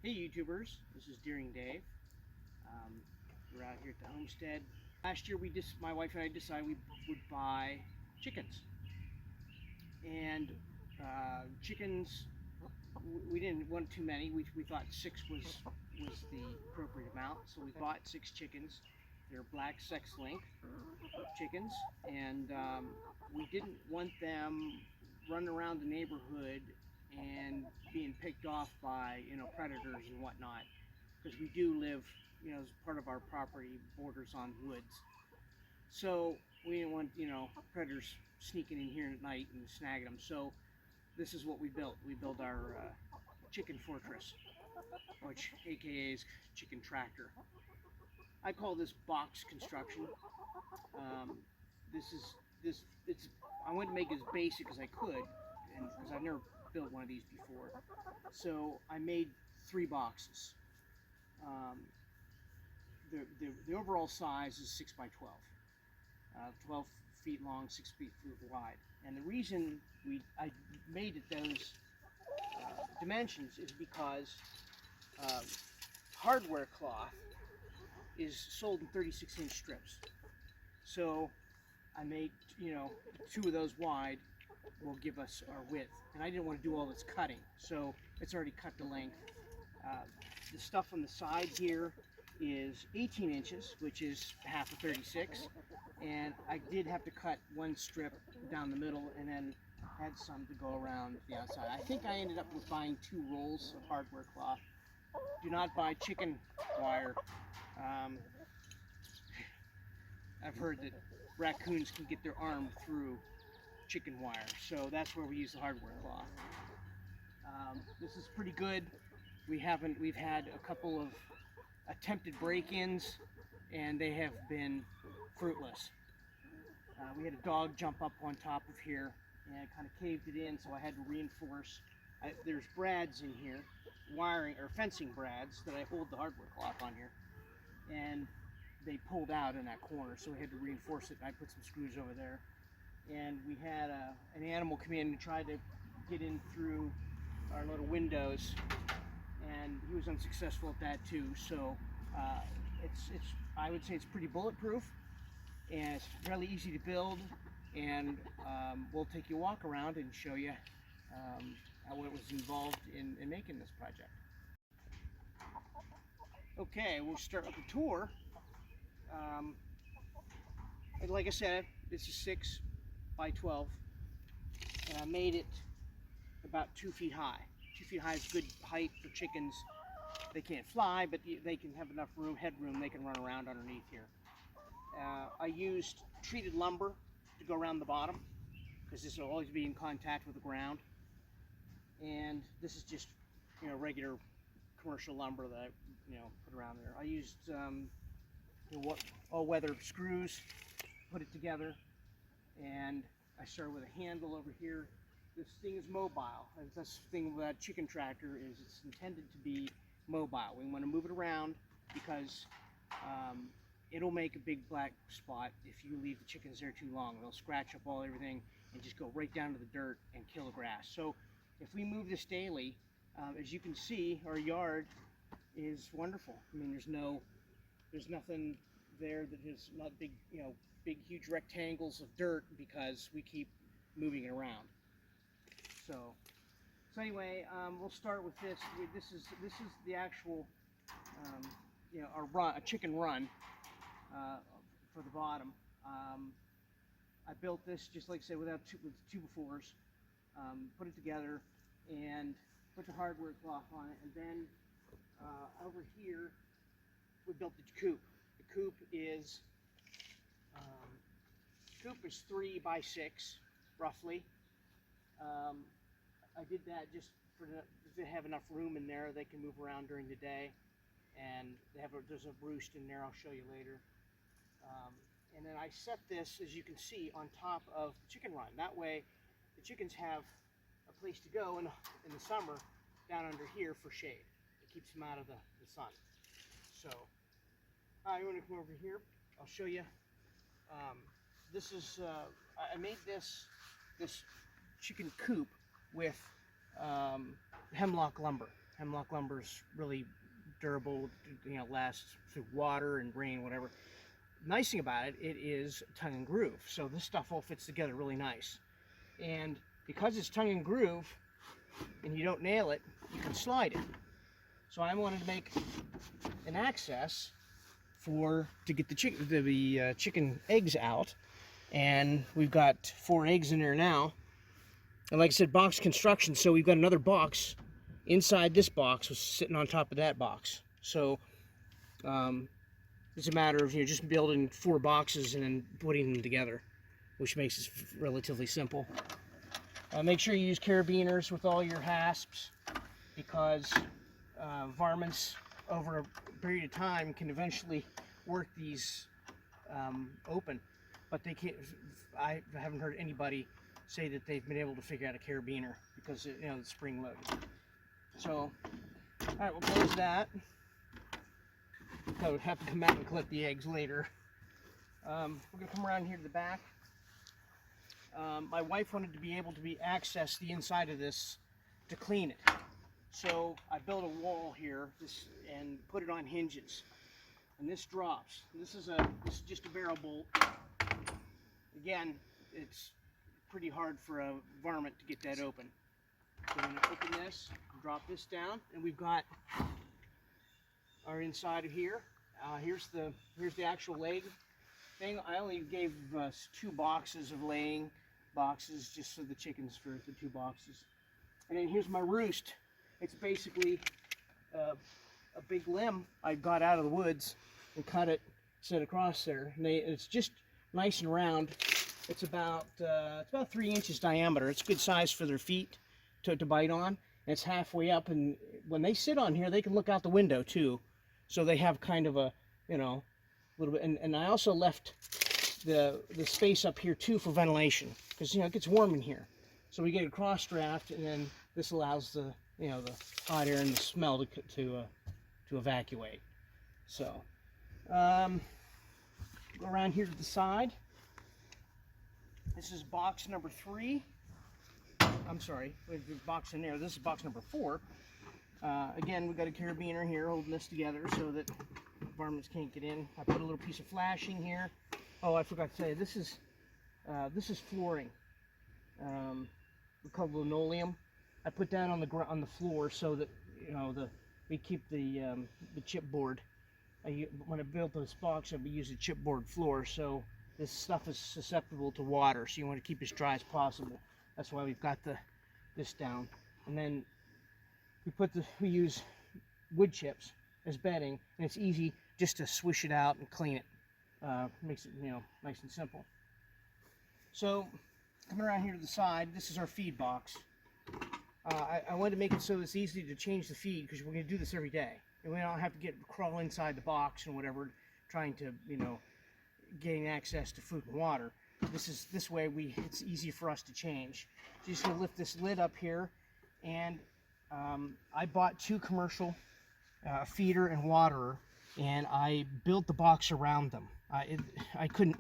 Hey YouTubers, this is Deering Dave. We're out here at the homestead. Last year my wife and I decided we would buy chickens. And chickens, we didn't want too many. We thought 6 was the appropriate amount. So we bought 6 chickens. They're black sex-link chickens. And we didn't want them running around the neighborhood and being picked off by predators and whatnot, because we do live, as part of our property borders on woods, so we didn't want predators sneaking in here at night and snagging them. So this is what we built. We built our chicken fortress, which aka is chicken tractor. I call this box construction. I wanted to make it as basic as I could, and because I've never built one of these before, so I made 3 boxes. The overall size is 6 by 12, 12 feet long, 6 feet wide. And the reason I made it those dimensions is because hardware cloth is sold in 36-inch strips. So I made 2 of those wide will give us our width, and I didn't want to do all this cutting, so it's already cut the length. The stuff on the side here is 18 inches, which is half of 36, and I did have to cut 1 strip down the middle and then had some to go around the outside. I think I ended up with buying 2 rolls of hardware cloth. Do not buy chicken wire. I've heard that raccoons can get their arm through chicken wire, so that's where we use the hardware cloth. This is pretty good. We've had a couple of attempted break-ins, and they have been fruitless. We had a dog jump up on top of here and kind of caved it in, so I had to reinforce. There's brads in here, wiring or fencing brads that I hold the hardware cloth on here, and they pulled out in that corner, so we had to reinforce it. I put some screws over there, and we had an animal come in and try to get in through our little windows, and he was unsuccessful at that too. So I would say it's pretty bulletproof, and it's really easy to build, and we'll take you a walk around and show you what was involved in making this project. Okay, we'll start with the tour. And like I said, this is 6 by 12, and I made it about 2 feet high. 2 feet high is good height for chickens. They can't fly, but they can have enough headroom, they can run around underneath here. I used treated lumber to go around the bottom, because this will always be in contact with the ground. And this is just regular commercial lumber that I put around there. I used all-weather screws, put it together, and I started with a handle over here. This thing is mobile. That's the thing about chicken tractor, is it's intended to be mobile. We want to move it around because it'll make a big black spot if you leave the chickens there too long. They'll scratch up everything and just go right down to the dirt and kill the grass. So if we move this daily, as you can see, our yard is wonderful. I mean, there's nothing there that is not big, big huge rectangles of dirt, because we keep moving it around. So anyway, we'll start with this. This is the actual, a chicken run for the bottom. I built this just like I said, with 2 befores. Put it together and put the hardware cloth on it, and then over here we built the coop. The coop is 3 by 6 roughly. I did that just to have enough room in there. They can move around during the day, and there's a roost in there I'll show you later. And then I set this, as you can see, on top of the chicken run. That way the chickens have a place to go in the summer down under here for shade. It keeps them out of the sun. So you want to come over here, I'll show you. This is I made this chicken coop with hemlock lumber. Hemlock lumber is really durable, lasts through water and rain, whatever. Nice thing about it, it is tongue and groove. So this stuff all fits together really nice. And because it's tongue and groove and you don't nail it, you can slide it. So I wanted to make an access to get the chicken eggs out. And we've got 4 eggs in there now. And like I said, box construction, so we've got another box inside this box was sitting on top of that box. So it's a matter of just building 4 boxes and then putting them together, which makes it relatively simple. Make sure you use carabiners with all your hasps, because varmints over a period of time can eventually work these open, but they can't. I haven't heard anybody say that they've been able to figure out a carabiner because it's spring loaded. So, all right, we'll close that. I would have to come out and collect the eggs later. We're gonna come around here to the back. My wife wanted to be able to access the inside of this to clean it. So I built a wall here and put it on hinges. And this drops. This is just a barrel bolt. Again, it's pretty hard for a varmint to get that open. So I'm going to open this, drop this down, and we've got our inside of here. Here's the actual leg thing. I only gave us 2 boxes of laying boxes just for the chickens, for the 2 boxes. And then here's my roost. It's basically a big limb I got out of the woods and cut it, set across there. And it's just nice and round. It's about 3 inches diameter. It's good size for their feet to bite on. And it's halfway up, and when they sit on here, they can look out the window too. So they have kind of a, little bit. And I also left the space up here too for ventilation, because it gets warm in here. So we get a cross draft, and then this allows the the hot air and the smell to evacuate. So go around here to the side. This is box number 3. I'm sorry, there's a box in there. This is box number 4. Again, we've got a carabiner here holding this together so that varmints can't get in. I put a little piece of flashing here. Oh, I forgot to say, this is flooring. We call it linoleum. I put that on the floor so that we keep the chipboard. When I built this box, I used a chipboard floor, so this stuff is susceptible to water. So you want to keep it as dry as possible. That's why we've got this down. And then we use wood chips as bedding, and it's easy just to swish it out and clean it. Makes it nice and simple. So coming around here to the side, this is our feed box. I wanted to make it so it's easy to change the feed, because we're going to do this every day, and we don't have to crawl inside the box and whatever, trying to gain access to food and water. This way it's easy for us to change. So you're just going to lift this lid up here, and I bought 2 commercial feeder and waterer, and I built the box around them. I couldn't.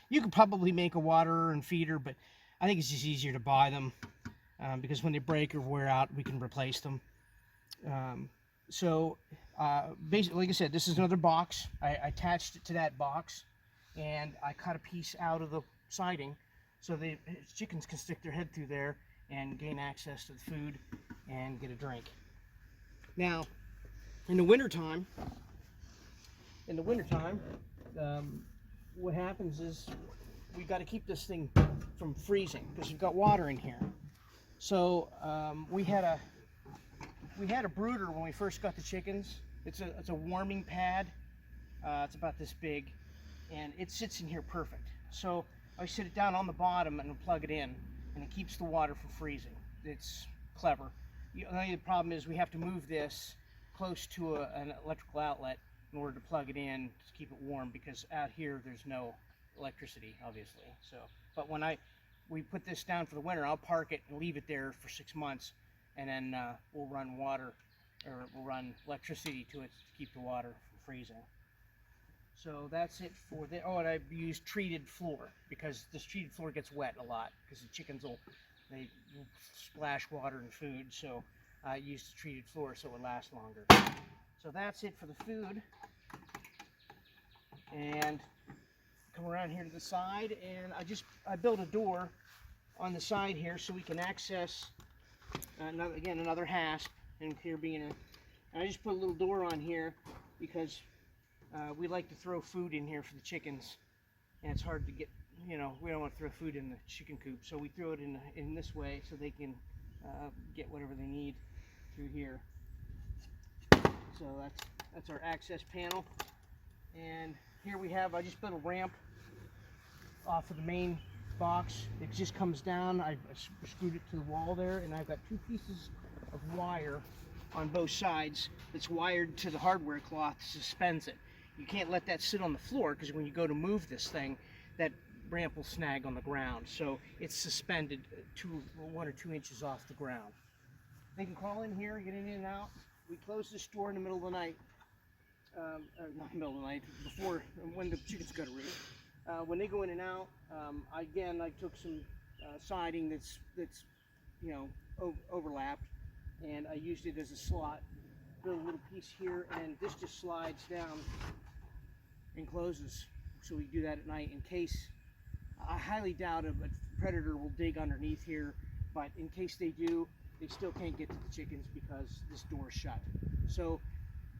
You could probably make a waterer and feeder, but I think it's just easier to buy them, because when they break or wear out, we can replace them. Basically, like I said, this is another box. I attached it to that box, and I cut a piece out of the siding so the chickens can stick their head through there and gain access to the food and get a drink. Now, in the wintertime, what happens is we've got to keep this thing from freezing, because we've got water in here. So we had a brooder when we first got the chickens. It's a warming pad. It's about this big, and it sits in here perfect. So I sit it down on the bottom and plug it in, and it keeps the water from freezing. It's clever. The only problem is we have to move this close to an electrical outlet in order to plug it in to keep it warm, because out here there's no electricity, obviously. So, but when we put this down for the winter, I'll park it and leave it there for 6 months, and then we'll run electricity to it to keep the water from freezing. So that's it for the. Oh, and I use treated floor, because this treated floor gets wet a lot, because the chickens they splash water and food. So used a treated floor so it would last longer. So that's it for the food. And come around here to the side, and I built a door on the side here so we can access another hasp, and here being and I just put a little door on here because we like to throw food in here for the chickens, and it's hard to get, we don't want to throw food in the chicken coop, so we throw it in this way so they can get whatever they need through here. So that's our access panel, and here we have, I just built a ramp off of the main box. It just comes down. I screwed it to the wall there, and I've got 2 pieces of wire on both sides that's wired to the hardware cloth that suspends it. You can't let that sit on the floor because when you go to move this thing, that ramp will snag on the ground. So it's suspended 1 or 2 inches off the ground. They can crawl in here, get in and out. We close this door in the middle of the night. Not in the middle of the night, before, when the chickens go to roost. When they go in and out, I took some siding that's overlapped, and I used it as a slot. Built a little piece here, and this just slides down and closes. So we do that at night in case, I highly doubt a predator will dig underneath here, but in case they do, they still can't get to the chickens because this door is shut. So,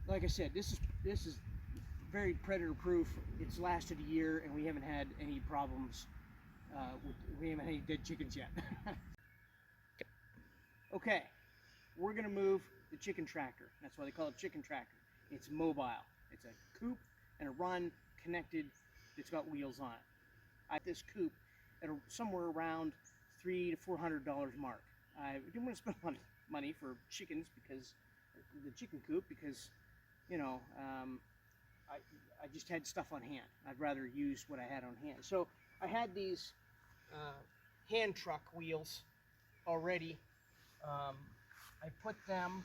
like I said, this is very predator proof. It's lasted a year, and we haven't had any problems. We haven't had any dead chickens yet. Okay, we're gonna move the chicken tractor. That's why they call it chicken tractor. It's mobile. It's a coop and a run connected. It's got wheels on it. At this coop at somewhere around $300 to $400 mark. I didn't want to spend a lot of money for chickens because the chicken coop because I just had stuff on hand. I'd rather use what I had on hand. So I had these hand truck wheels already. I put them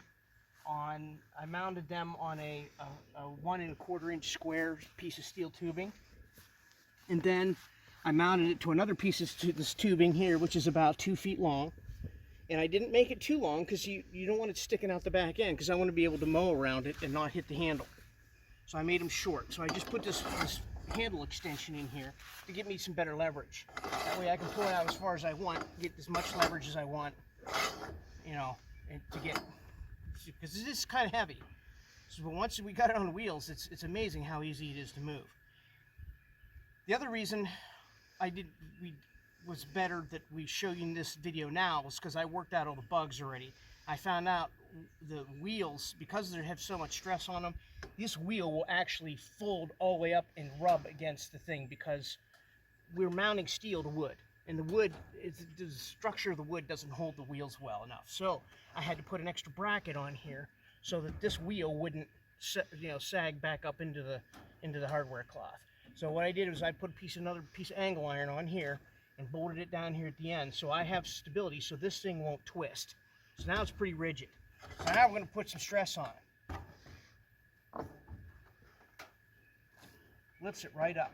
on, I mounted them on a 1 1/4 inch square piece of steel tubing. And then I mounted it to another piece of this tubing here, which is about 2 feet long. And I didn't make it too long because you don't want it sticking out the back end, because I want to be able to mow around it and not hit the handle. So I made them short. So I just put this handle extension in here to give me some better leverage. That way I can pull it out as far as I want, get as much leverage as I want, and to get, because it is kind of heavy. So once we got it on wheels, it's amazing how easy it is to move. The other reason was better that we show you in this video now was because I worked out all the bugs already. I found out the wheels, because they have so much stress on them, this wheel will actually fold all the way up and rub against the thing because we're mounting steel to wood, and the structure of the wood doesn't hold the wheels well enough. So I had to put an extra bracket on here so that this wheel wouldn't sag back up into the hardware cloth. So what I did was I put another piece of angle iron on here and bolted it down here at the end, so I have stability so this thing won't twist. So now it's pretty rigid. So now we're going to put some stress on it. Lifts it right up.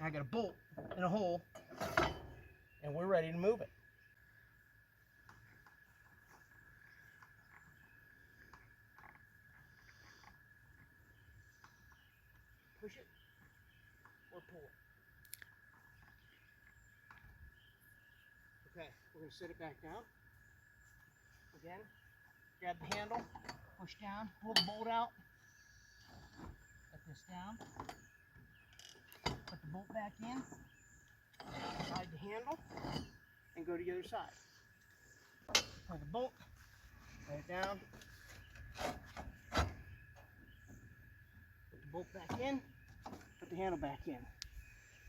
Now I got a bolt and a hole, and we're ready to move it. Push it or pull it. Okay, we're going to set it back down. Again, grab the handle, push down, pull the bolt out, let this down, put the bolt back in, slide the handle, and go to the other side. Pull the bolt, let it down, put the bolt back in, put the handle back in.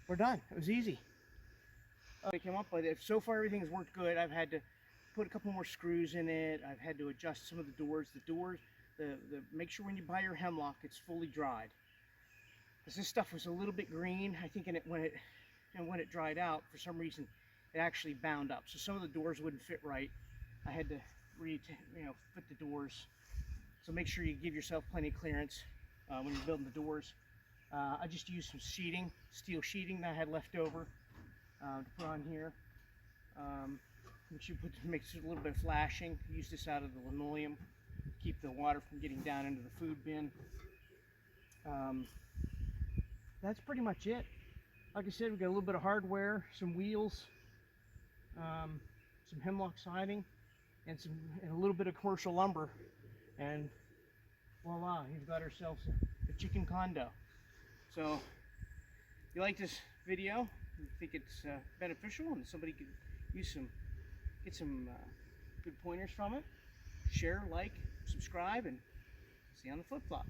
We're done. It was easy. I came up with it. So far everything has worked good. I've had to put a couple more screws in it. I've had to adjust some of the doors. Make sure when you buy your hemlock it's fully dried. Because this stuff was a little bit green. I think when it dried out, for some reason it actually bound up. So some of the doors wouldn't fit right. I had to fit the doors. So make sure you give yourself plenty of clearance when you're building the doors. I just used some sheeting, steel sheeting that I had left over to put on here. which makes it a little bit flashing. Use this out of the linoleum, keep the water from getting down into the food bin. That's pretty much it. Like I said, we got a little bit of hardware, some wheels, some hemlock siding, and a little bit of commercial lumber, and voila, you've got ourselves a chicken condo. So if you like this video, you think it's beneficial, and somebody could get some good pointers from it, share, like, subscribe, and see you on the flip flop.